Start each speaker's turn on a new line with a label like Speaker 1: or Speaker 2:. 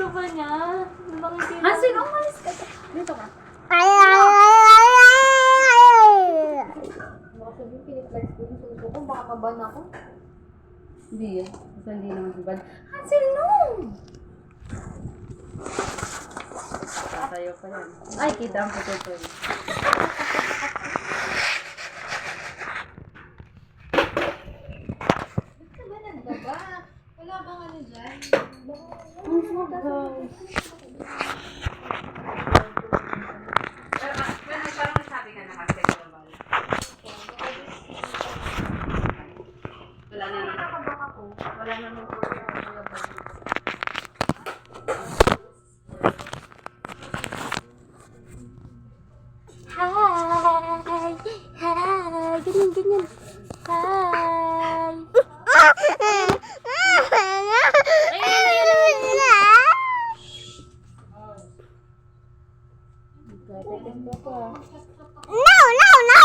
Speaker 1: Gusto ba niya? Bakit hindi?
Speaker 2: Hansel, umalis ka. Dito ka.
Speaker 1: Baka sabihin, piniplex ko yung suso ko. Baka maban ako.
Speaker 2: Hindi yan. Kasi hindi naman si Bad. Hansel, no! Sasayaw pa yan. Ay, kita ang puto.
Speaker 1: Ba't ka ba nagbaba? Wala bang ano dyan?
Speaker 2: Ang sarap. Parang nasabi ka na kasi global. Wala na naman.
Speaker 1: Nakabaka ko.
Speaker 2: Wala na naman po yung global.
Speaker 1: Hi! Hi! Ganyan, ganyan. Hi!
Speaker 2: No,
Speaker 1: no, no!